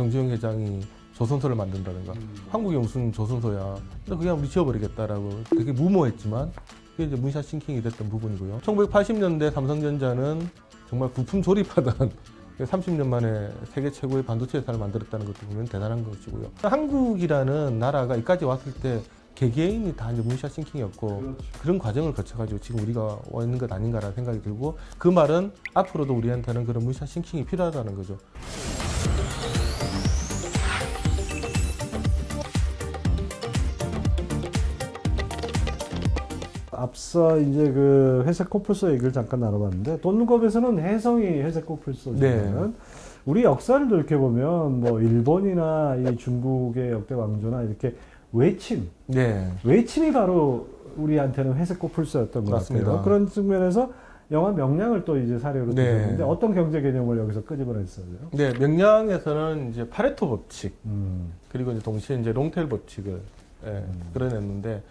정주영 회장이 조선소를 만든다든가 한국에 무슨 조선소야, 그냥 우리 지어버리겠다라고 되게 무모했지만 그게 이제 문샷 싱킹이 됐던 부분이고요. 1980년대 삼성전자는 정말 부품 조립하던 30년 만에 세계 최고의 반도체 회사를 만들었다는 것도 보면 대단한 것이고요. 한국이라는 나라가 여기까지 왔을 때 개개인이 다 이제 문샷 싱킹이었고, 그렇죠. 그런 과정을 거쳐가지고 지금 우리가 와 있는 것 아닌가라는 생각이 들고, 그 말은 앞으로도 우리한테는 그런 문샷 싱킹이 필요하다는 거죠. 앞서 이제 그 회색 코뿔소 얘기를 잠깐 나눠봤는데, 돈룩업에서는 혜성이 회색 코뿔소지만 네. 우리 역사를 돌이켜보면 뭐 일본이나 이 중국의 역대 왕조나 이렇게 외침이 바로 우리한테는 회색 코뿔소였던 것 맞습니다. 같아요. 그런 측면에서 영화 명량을 또 이제 사례로 드셨는데 어떤 경제 개념을 여기서 끄집어냈어요? 네, 명량에서는 이제 파레토 법칙, 그리고 이제 동시에 이제 롱테일 법칙을 그려냈는데,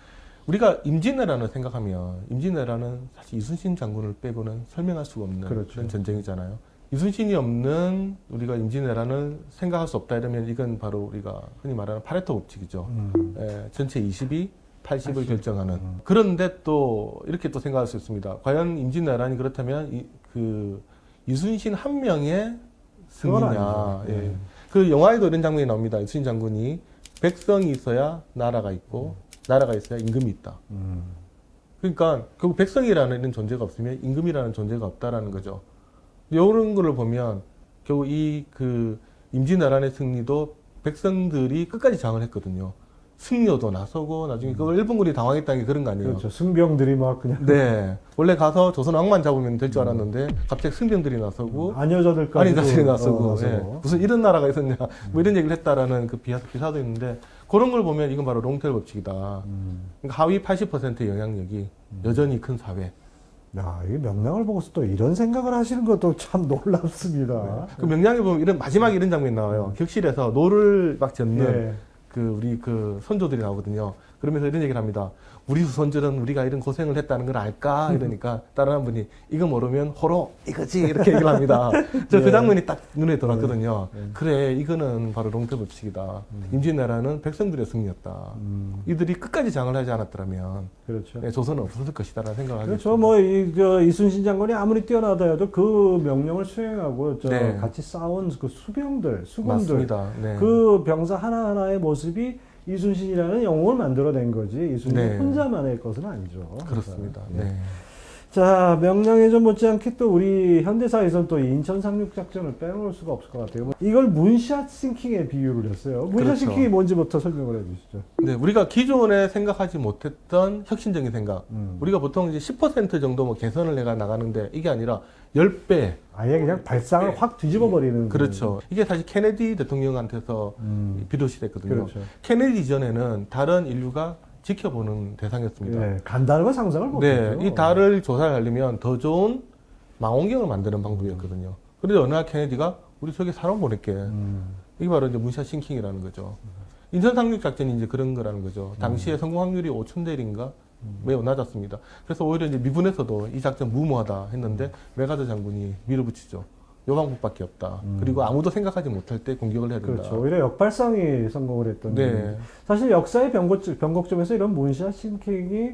우리가 임진왜란을 생각하면 임진왜란은 사실 이순신 장군을 빼고는 설명할 수가 없는 그렇죠. 그런 전쟁이잖아요. 이순신이 없는 우리가 임진왜란을 생각할 수 없다 이러면 이건 바로 우리가 흔히 말하는 파레토 법칙이죠. 전체 20이 80을 결정하는. 그런데 또 이렇게 또 생각할 수 있습니다. 과연 임진왜란이 그렇다면 이순신 한 명의 승리냐. 예. 그 영화에도 이런 장면이 나옵니다. 이순신 장군이 백성이 있어야 나라가 있고 나라가 있어야 임금이 있다. 그러니까 결국 백성이라는 이런 존재가 없으면 임금이라는 존재가 없다라는 거죠. 이런 거를 보면 결국 임진왜란의 승리도 백성들이 끝까지 장을 했거든요. 승려도 나서고 나중에 그걸 일본군이 당황했다는 게 그런 거 아니에요. 그렇죠. 승병들이 막 그냥. 네. 원래 가서 조선 왕만 잡으면 될 줄 알았는데 갑자기 승병들이 나서고 안여자들까지 나서고 예. 무슨 이런 나라가 있었냐 뭐 이런 얘기를 했다라는 그 기사도 있는데, 그런 걸 보면 이건 바로 롱테일 법칙이다. 그러니까 하위 80%의 영향력이 여전히 큰 사회. 야, 이 명량을 보고서 또 이런 생각을 하시는 것도 참 놀랍습니다. 네. 그 명량에 보면 마지막에 이런 장면이 나와요. 격실에서 노를 막 젓는 우리 선조들이 나오거든요. 그러면서 이런 얘기를 합니다. 우리 후손들은 우리가 이런 고생을 했다는 걸 알까? 이러니까 다른 한 분이 이거 모르면 호로 이거지 이렇게 얘기를 합니다. 그 장면이 딱 눈에 들어왔거든요. 그래, 이거는 바로 롱테일 법칙이다. 임진왜란은 백성들의 승리였다. 이들이 끝까지 장을 하지 않았더라면 그렇죠. 조선은 없었을 것이다라는 생각을 하게 그렇죠. 뭐 이순신 장군이 아무리 뛰어나더라도 그 명령을 수행하고 같이 싸운 그 수병들, 수군들, 맞습니다. 네. 그 병사 하나하나의 모습이 이순신이라는 영웅을 만들어낸 거지 이순신이 혼자만의 것은 아니죠. 그렇습니다. 네. 자, 명량에 좀 못지않게 또 우리 현대사에서는 또 인천 상륙 작전을 빼놓을 수가 없을 것 같아요. 이걸 문샷 싱킹에 비유를 했어요. 문샷 싱킹이 뭔지부터 설명을 해주시죠. 네, 우리가 기존에 생각하지 못했던 혁신적인 생각. 우리가 보통 이제 10% 정도 뭐 개선을 해가 나가는데 이게 아니라 10배. 아예 그냥 발상을 확 뒤집어버리는. 그렇죠. 이게 사실 케네디 대통령한테서 비롯이 됐거든요. 그렇죠. 케네디 전에는 다른 인류가 지켜보는 대상이었습니다. 네, 간단한 상상을 못했죠. 네, 이 달을 조사하려면 더 좋은 망원경을 만드는 방법이었거든요. 그런데 어느 날 케네디가 우리 저기 사람 보낼게. 이게 바로 이제 문샷 싱킹이라는 거죠. 인천 상륙 작전이 이제 그런 거라는 거죠. 당시에 성공 확률이 5천 대 1인가 매우 낮았습니다. 그래서 오히려 이제 미군에서도 이 작전 무모하다 했는데 메가더 장군이 밀어붙이죠. 요 방법밖에 없다. 그리고 아무도 생각하지 못할 때 공격을 해야 된다. 그렇죠. 오히려 역발상이 성공을 했던. 네. 사실 역사의 변곡점에서 이런 문샷 싱킹이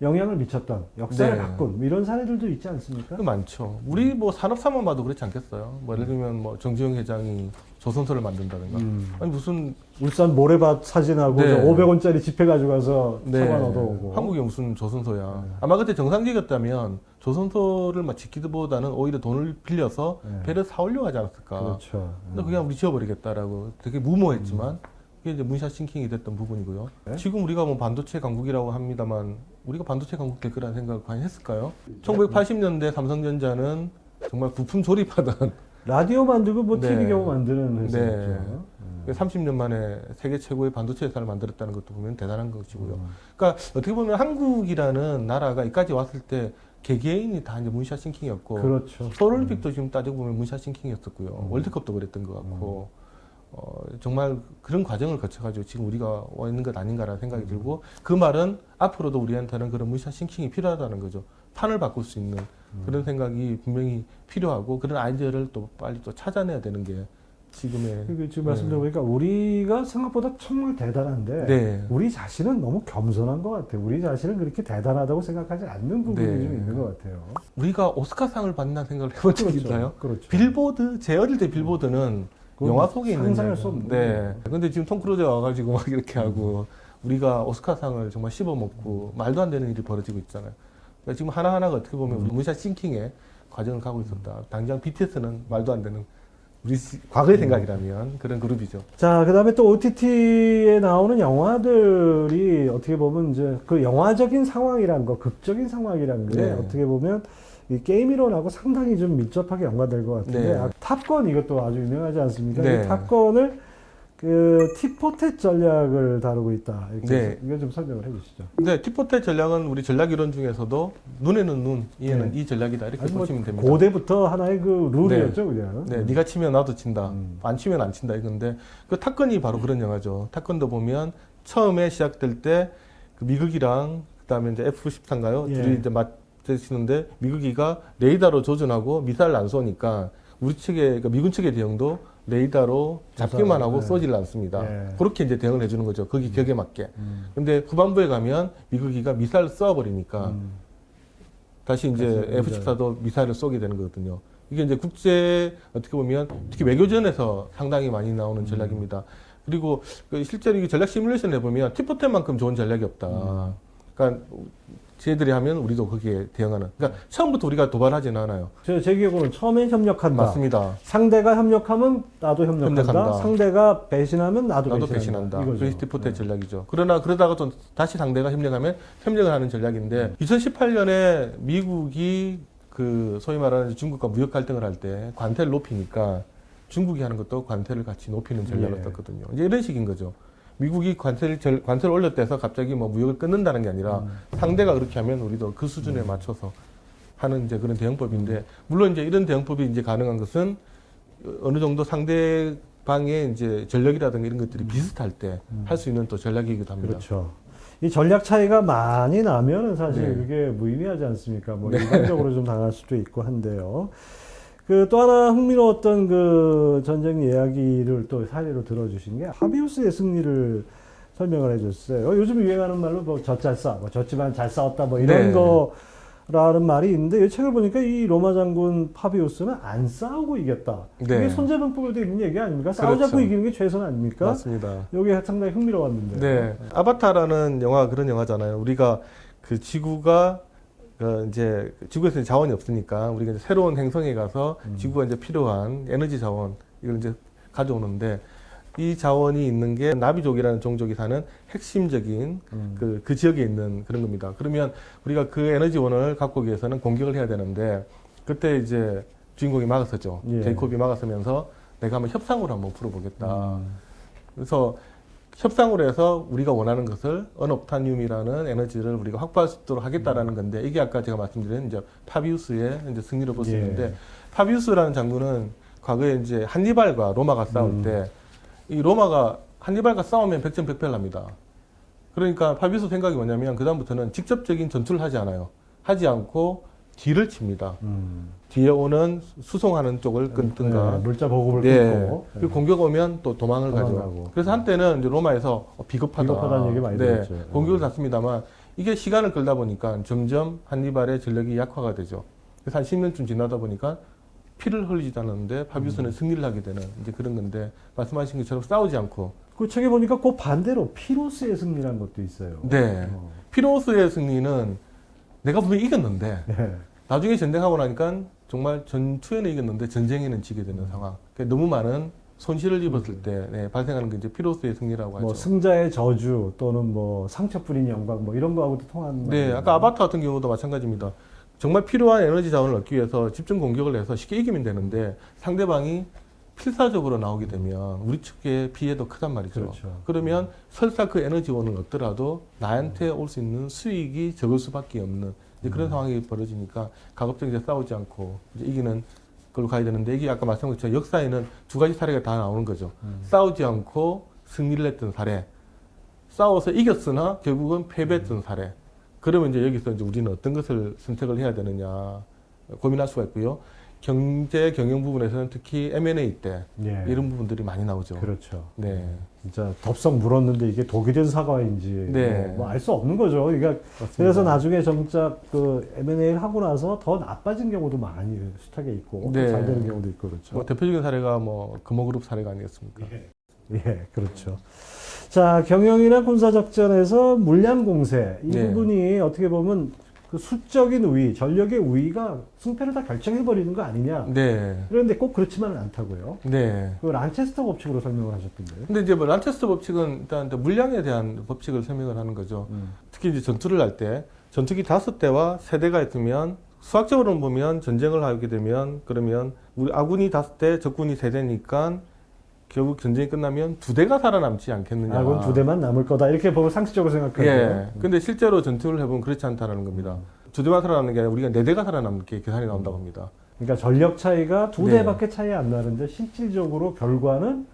영향을 미쳤던, 역사를 바꾼 이런 사례들도 있지 않습니까? 많죠. 우리 뭐 산업사만 봐도 그렇지 않겠어요? 뭐 예를 들면 뭐 정주영 회장이 조선소를 만든다든가. 아니 무슨 울산 모래밭 사진하고 500원짜리 지폐 가져가서 사관 얻어오고. 한국에 무슨 조선소야. 아마 그때 정상적이었다면 조선소를 막 지키기보다는 오히려 돈을 빌려서 배를 사오려고 하지 않았을까. 그렇죠. 근데 그냥 우리 지어버리겠다라고 되게 무모했지만 그게 이제 문샷 싱킹이 됐던 부분이고요. 지금 우리가 뭐 반도체 강국이라고 합니다만 우리가 반도체 강국 될 거라는 생각을 과연 했을까요? 1980년대 삼성전자는 정말 부품 조립하던 라디오 만들고 뭐 TV 경호 만드는 회사죠. 30년 만에 세계 최고의 반도체 회사를 만들었다는 것도 보면 대단한 것이고요. 그러니까 어떻게 보면 한국이라는 나라가 여기까지 왔을 때 개개인이 다 이제 문샷 싱킹이었고, 그렇죠. 서울올림픽도 지금 따지고 보면 문샷 싱킹이었었고요. 월드컵도 그랬던 것 같고, 정말 그런 과정을 거쳐가지고 지금 우리가 와 있는 것 아닌가라는 생각이 들고, 그 말은 앞으로도 우리한테는 그런 문샷 싱킹이 필요하다는 거죠. 판을 바꿀 수 있는 그런 생각이 분명히 필요하고, 그런 아이디어를 또 빨리 또 찾아내야 되는 게 지금의 지금 말씀 들어보니까 우리가 생각보다 정말 대단한데 네. 우리 자신은 너무 겸손한 것 같아요. 우리 자신은 그렇게 대단하다고 생각하지 않는 부분이 네. 좀 있는 것 같아요. 우리가 오스카상을 받나 생각을 해본 적이 있나요? 그렇죠. 빌보드, 제 어릴 때 빌보드는 영화 속에 있는 상상할 수 없는 네. 근데 지금 톰 크루즈가 와가지고 막 이렇게 하고 우리가 오스카상을 정말 씹어먹고 말도 안 되는 일이 벌어지고 있잖아요. 그러니까 지금 하나하나가 어떻게 보면 우리 문샷 싱킹의 과정을 가고 있었다. 당장 BTS는 말도 안 되는 우리 과거의 생각이라면 그런 그룹이죠. 자, 그 다음에 또 OTT에 나오는 영화들이 어떻게 보면 이제 그 영화적인 상황이란 거, 극적인 상황이란 게 네. 어떻게 보면 이 게임 이론하고 상당히 좀 밀접하게 연관될 것 같은데 네. 탑건 이것도 아주 유명하지 않습니까? 네. 이 탑건을 그 티포텟 전략을 다루고 있다. 이렇게 네. 이거 좀 설명을 해주시죠. 네, 티포텟 전략은 우리 전략 이론 중에서도 눈에는 눈, 이에는 네. 이 전략이다 이렇게 아주 뭐 보시면 됩니다. 고대부터 하나의 그 룰이었죠, 그냥. 네, 네가 치면 나도 친다. 음. 안 치면 안 친다 이건데 그 탑건이 바로 그런 영화죠. 탑건도 보면 처음에 시작될 때 그 미국이랑 그다음에 이제 F-14인가요? 예. 둘이 이제 맞대치는데 미국이가 레이더로 조준하고 미사일 안 쏘니까 우리 측의 그러니까 미군 측의 대응도 레이더로 잡기만 하고 네. 쏘질 않습니다. 예. 그렇게 이제 대응을 해주는 거죠. 거기 격에 맞게. 근데 후반부에 가면 미국이가 미사일 쏘아버리니까 다시 이제 그래서 F-14도 미사일을 쏘게 되는 거거든요. 이게 이제 국제 어떻게 보면 특히 외교전에서 상당히 많이 나오는 전략입니다. 그리고 그 실제로 이 전략 시뮬레이션 해보면 티포텐만큼 좋은 전략이 없다. 그러니까 쟤들이 하면 우리도 거기에 대응하는. 그러니까 처음부터 우리가 도발하지는 않아요. 제 기억으로는 처음엔 협력한다. 맞습니다. 상대가 협력하면 나도 협력한다. 협력한다. 상대가 배신하면 나도 배신한다. 이거죠. 그게 티포텐 전략이죠. 그러나 그러다가 또 다시 상대가 협력하면 협력을 하는 전략인데 2018년에 미국이 그 소위 말하는 중국과 무역 갈등을 할 때 관세를 높이니까 중국이 하는 것도 관세를 같이 높이는 전략을 예. 썼거든요. 이제 이런 식인 거죠. 미국이 관세를 올렸대서 갑자기 뭐 무역을 끊는다는 게 아니라 상대가 그렇게 하면 우리도 그 수준에 맞춰서 하는 이제 그런 대응법인데 물론 이제 이런 대응법이 이제 가능한 것은 어느 정도 상대방의 이제 전력이라든가 이런 것들이 비슷할 때 할 수 있는 또 전략이기도 합니다. 그렇죠. 이 전략 차이가 많이 나면은 사실 네. 그게 무의미하지 않습니까? 뭐 일반적으로 좀 당할 수도 있고 한데요. 그 또 하나 흥미로웠던 그 전쟁 이야기를 또 사례로 들어주신 게 파비우스의 승리를 설명을 해줬어요. 요즘 유행하는 말로 뭐 졌잘 싸, 뭐 졌지만 잘 싸웠다 뭐 이런 네. 거라는 말이 있는데 이 책을 보니까 이 로마 장군 파비우스는 안 싸우고 이겼다. 네. 이게 손재병법에도 있는 얘기 아닙니까? 싸우지 그렇죠. 않고 이기는 게 최선 아닙니까? 맞습니다. 여기 상당히 흥미로웠는데. 네. 아바타라는 영화 그런 영화잖아요. 우리가 그 지구가 그 이제 지구에서 자원이 없으니까 우리가 이제 새로운 행성에 가서 지구가 이제 필요한 에너지 자원 이걸 이제 가져오는데 이 자원이 있는 게 나비족이라는 종족이 사는 핵심적인 그 지역에 있는 그런 겁니다. 그러면 우리가 그 에너지원을 갖고 오기 위해서는 공격을 해야 되는데 그때 이제 주인공이 막았었죠. 예. 제이콥이 막았으면서 내가 한번 협상으로 한번 풀어보겠다. 그래서 협상으로 해서 우리가 원하는 것을 언옥타늄이라는 에너지를 우리가 확보할 수 있도록 하겠다라는 건데 이게 아까 제가 말씀드린 이제 파비우스의 이제 승리를 볼 수 예. 있는데 파비우스라는 장군은 과거에 이제 한니발과 로마가 싸울 때 이 로마가 한니발과 싸우면 백전백패를 그러니까 파비우스 생각이 뭐냐면 그다음부터는 직접적인 전투를 하지 않아요. 하지 않고 뒤를 칩니다. 뒤에 오는 수송하는 쪽을 끊든가 네, 물자 보급을 예. 끊고 그리고 공격 오면 또 도망을 도망가고. 가죠. 그래서 한때는 이제 로마에서 비겁하다는 얘기 많이 네, 들었죠. 공격을 닫습니다만 이게 시간을 끌다 보니까 점점 한니발의 전력이 약화가 되죠. 그래서 한 10년쯤 지나다 보니까 피를 흘리지 않았는데 파비우스는 승리를 하게 되는 이제 그런 건데 말씀하신 것처럼 싸우지 않고 그 책에 보니까 그 반대로 피로스의 승리라는 것도 있어요. 네 피로스의 승리는 내가 분명히 이겼는데 네. 나중에 전쟁하고 나니까 정말 전투에는 이겼는데 전쟁에는 지게 되는 상황. 그러니까 너무 많은 손실을 입었을 때 네, 발생하는 게 이제 피로스의 승리라고 하죠. 뭐 승자의 저주 또는 뭐 상처 뿌린 영광 뭐 이런 거하고도 통하는. 네, 아까 아바타 같은 경우도 마찬가지입니다. 정말 필요한 에너지 자원을 얻기 위해서 집중 공격을 해서 쉽게 이기면 되는데 상대방이 필사적으로 나오게 되면 우리 측의 피해도 크단 말이죠. 그렇죠. 그러면 설사 그 에너지원을 얻더라도 나한테 올 수 있는 수익이 적을 수밖에 없는 이제 그런 상황이 벌어지니까 가급적 이제 싸우지 않고 이제 이기는 걸로 가야 되는데 이게 아까 말씀드린 것처럼 역사에는 두 가지 사례가 다 나오는 거죠. 싸우지 않고 승리를 했던 사례, 싸워서 이겼으나 결국은 패배했던 사례. 그러면 이제 여기서 이제 우리는 어떤 것을 선택을 해야 되느냐 고민할 수가 있고요. 경제 경영 부분에서는 특히 M&A 때 예. 이런 부분들이 많이 나오죠. 그렇죠. 네. 진짜 덥석 물었는데 이게 독이 된 사과인지 네. 뭐 알 수 없는 거죠. 그러니까 그래서 나중에 정작 그 M&A를 하고 나서 더 나빠진 경우도 많이 숱하게 있고 네. 잘 되는 경우도 있고 그렇죠. 뭐 대표적인 사례가 뭐 금호그룹 사례가 아니겠습니까? 예, 그렇죠. 자, 경영이나 군사작전에서 물량 공세 이 네. 부분이 어떻게 보면 그 수적인 우위, 전력의 우위가 승패를 다 결정해 버리는 거 아니냐. 네. 그런데 꼭 그렇지만은 않다고요. 네. 그 란체스터 법칙으로 설명을 하셨던데요. 근데 이제 뭐 란체스터 법칙은 일단 물량에 대한 법칙을 설명을 하는 거죠. 특히 이제 전투를 할 때 전투기 5대와 3대가 있으면 수학적으로는 보면 전쟁을 하게 되면 그러면 우리 아군이 5대, 적군이 3대니까 결국 전쟁이 끝나면 2대가 살아남지 않겠느냐. 아군 2대만 남을 거다 이렇게 보면 상식적으로 생각하죠. 예. 근데 실제로 전투를 해보면 그렇지 않다는 겁니다. 2대만 살아남는 게 아니라 우리가 4대가 살아남는 게 계산이 나온다고 합니다. 그러니까 전력 차이가 두 네. 대밖에 차이 안 나는데 실질적으로 결과는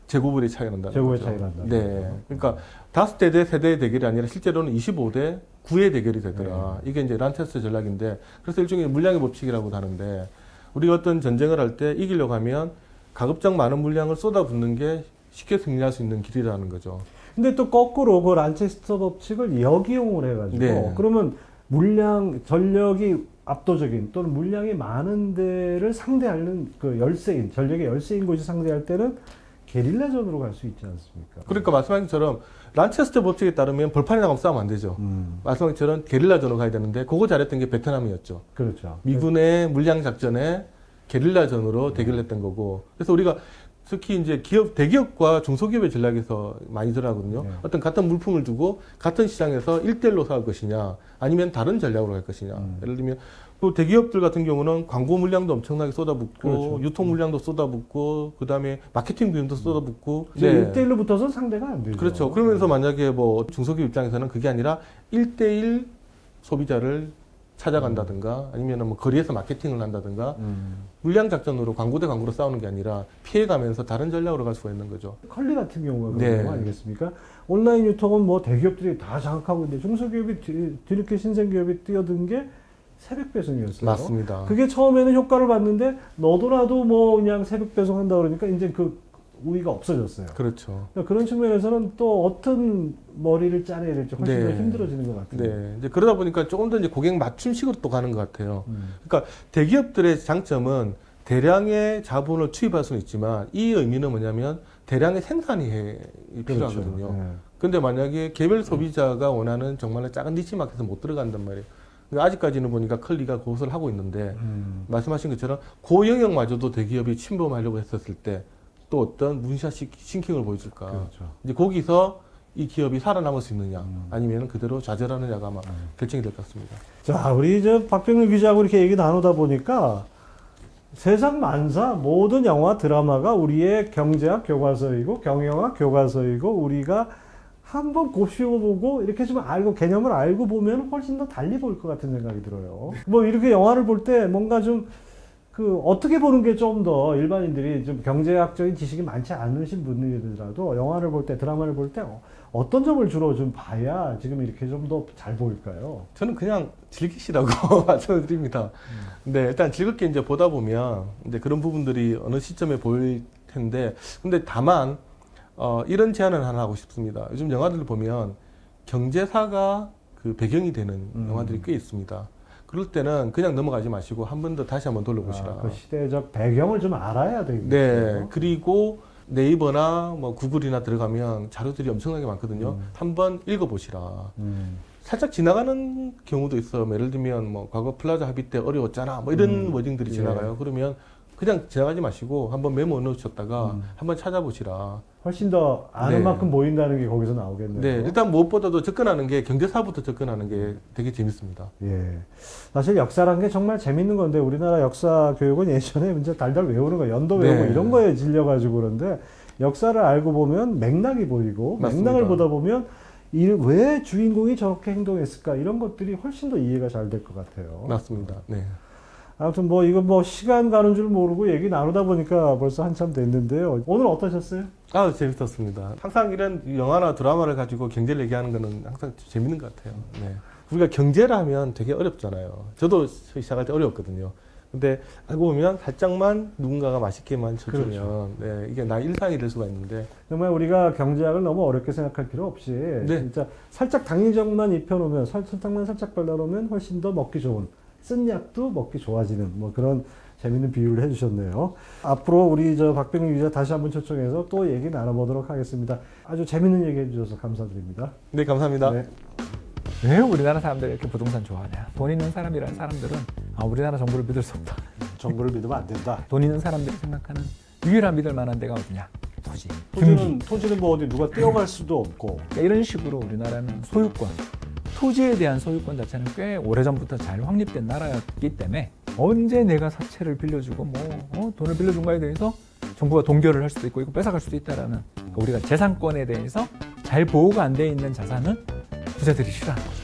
제곱의 차이가 난다는 제곱의 거죠. 차이가 난다는 네. 거죠. 그러니까 5대 대 3대의 대결이 아니라 실제로는 25대 9의 대결이 되더라. 이게 이제 란체스터 전략인데 그래서 일종의 물량의 법칙이라고도 하는데 우리가 어떤 전쟁을 할 때 이기려고 하면 가급적 많은 물량을 쏟아붓는 게 쉽게 승리할 수 있는 길이라는 거죠. 근데 또 거꾸로 그 란체스터 법칙을 역이용을 해가지고 네. 그러면 물량 전력이 압도적인 또는 물량이 많은 데를 상대하는 그 열세인 전력의 열세인 곳이 상대할 때는 게릴라전으로 갈 수 있지 않습니까? 그러니까 말씀하신 것처럼 란체스터 법칙에 따르면 벌판에 나가면 싸우면 안 되죠. 말씀하신 것처럼 게릴라전으로 가야 되는데 그거 잘했던 게 베트남이었죠. 그렇죠. 미군의 물량 작전에 게릴라전으로 대결했던 거고. 그래서 우리가 특히 이제 대기업과 중소기업의 전략에서 많이 들어가거든요. 네. 어떤 같은 물품을 두고 같은 시장에서 1대1로 싸울 것이냐, 아니면 다른 전략으로 갈 것이냐. 예를 들면, 그 대기업들 같은 경우는 광고 물량도 엄청나게 쏟아붓고, 그렇죠. 유통 물량도 쏟아붓고, 그 다음에 마케팅 비용도 쏟아붓고. 이제 1대1로 붙어서 상대가 안 되죠. 그렇죠. 그러면서 만약에 뭐 중소기업 입장에서는 그게 아니라 1대1 소비자를 찾아간다든가 아니면 뭐 거리에서 마케팅을 한다든가 물량 작전으로 광고 대 광고로 싸우는 게 아니라 피해가면서 다른 전략으로 갈 수가 있는 거죠. 컬리 같은 경우가 네. 그런 거 아니겠습니까? 온라인 유통은 뭐 대기업들이 다 장악하고 있는데 중소기업이 뒤늦게 신생기업이 뛰어든 게 새벽 배송이었어요. 맞습니다. 그게 처음에는 효과를 봤는데 너도나도 뭐 그냥 새벽 배송한다 그러니까 이제 그 우위가 없어졌어요. 그렇죠. 그러니까 그런 측면에서는 또 어떤 머리를 짜내야 될지 훨씬 네. 더 힘들어지는 것 같아요. 네. 이제 그러다 보니까 조금 더 이제 고객 맞춤식으로 또 가는 것 같아요. 그러니까 대기업들의 장점은 대량의 자본을 투입할 수는 있지만 이 의미는 뭐냐면 대량의 생산이 필요하거든요. 그렇죠. 네. 근데 만약에 개별 소비자가 원하는 정말 작은 니치 마켓에 못 들어간단 말이에요. 근데 아직까지는 보니까 컬리가 그것을 하고 있는데 말씀하신 것처럼 그 영역마저도 대기업이 침범하려고 했었을 때 또 어떤 문샷 싱킹을 보여줄까. 그렇죠. 이제 거기서 이 기업이 살아남을 수 있느냐 아니면 그대로 좌절하느냐가 아마 결정이 될 것 같습니다. 자, 우리 저 박병일 기자하고 이렇게 얘기 나누다 보니까 세상 만사 모든 영화 드라마가 우리의 경제학 교과서이고 경영학 교과서이고 우리가 한번 곱씹어보고 이렇게 좀 알고 개념을 알고 보면 훨씬 더 달리 보일 것 같은 생각이 들어요. 뭐 이렇게 영화를 볼 때 뭔가 좀 그 어떻게 보는 게 좀 더 일반인들이 좀 경제학적인 지식이 많지 않으신 분들이라도 영화를 볼 때 드라마를 볼 때 어떤 점을 주로 좀 봐야 지금 이렇게 좀 더 잘 보일까요? 저는 그냥 즐기시라고 말씀을 드립니다. 근데 일단 즐겁게 이제 보다 보면 이제 그런 부분들이 어느 시점에 보일 텐데, 근데 다만 이런 제안을 하나 하고 싶습니다. 요즘 영화들을 보면 경제사가 그 배경이 되는 영화들이 꽤 있습니다. 그럴 때는 그냥 넘어가지 마시고 한 번 더 다시 한번 돌려보시라. 그 시대적 배경을 좀 알아야 되겠죠. 네. 그리고 네이버나 뭐 구글이나 들어가면 자료들이 엄청나게 많거든요. 한번 읽어보시라. 살짝 지나가는 경우도 있어요. 예를 들면 뭐 과거 플라자 합의 때 어려웠잖아. 뭐 이런 워딩들이 지나가요. 그러면 그냥 지나가지 마시고 한번 메모 넣으셨다가 한번 찾아보시라. 훨씬 더 아는 네. 만큼 보인다는 게 거기서 나오겠네요. 네, 일단 무엇보다도 접근하는 게 경제사부터 접근하는 게 되게 재밌습니다. 예. 사실 역사란 게 정말 재밌는 건데 우리나라 역사 교육은 예전에 이제 달달 외우는 거, 연도 외우고 네. 이런 거에 질려가지고 그런데 역사를 알고 보면 맥락이 보이고 맞습니다. 맥락을 보다 보면 왜 주인공이 저렇게 행동했을까 이런 것들이 훨씬 더 이해가 잘 될 것 같아요. 맞습니다. 네. 아무튼 뭐 이거 뭐 시간 가는 줄 모르고 얘기 나누다 보니까 벌써 한참 됐는데요. 오늘 어떠셨어요? 아, 재밌었습니다. 항상 이런 영화나 드라마를 가지고 경제를 얘기하는 거는 항상 재밌는 것 같아요. 네. 우리가 경제를 하면 되게 어렵잖아요. 저도 시작할 때 어려웠거든요. 근데 알고 보면 살짝만 누군가가 맛있게만 쳐주면 그렇죠. 네, 이게 나의 일상이 될 수가 있는데 정말 우리가 경제학을 너무 어렵게 생각할 필요 없이 진짜 살짝 당리정만 입혀놓으면 설탕만 살짝 발라놓으면 훨씬 더 먹기 좋은 쓴 약도 먹기 좋아지는 뭐 그런 재밌는 비유를 해주셨네요. 앞으로 우리 저 박병익 기자 다시 한번 초청해서 또 얘기 나눠보도록 하겠습니다. 아주 재밌는 얘기 해주셔서 감사드립니다. 네 감사합니다. 네. 왜 우리나라 사람들이 이렇게 부동산 좋아하냐? 돈 있는 사람이라는 사람들은 우리나라 정부를 믿을 수 없다. 정부를 믿으면 안 된다. 돈 있는 사람들이 생각하는 유일한 믿을 만한 데가 어디냐? 토지. 경기. 토지는 뭐 어디 누가 떼어갈 수도 없고. 그러니까 이런 식으로 우리나라는 소유권, 토지에 대한 소유권 자체는 꽤 오래전부터 잘 확립된 나라였기 때문에 언제 내가 사채를 빌려주고 돈을 빌려준 거에 대해서 정부가 동결을 할 수도 있고 이거 뺏어갈 수도 있다라는 우리가 재산권에 대해서 잘 보호가 안 돼 있는 자산은 부자들이 싫어하는 거죠.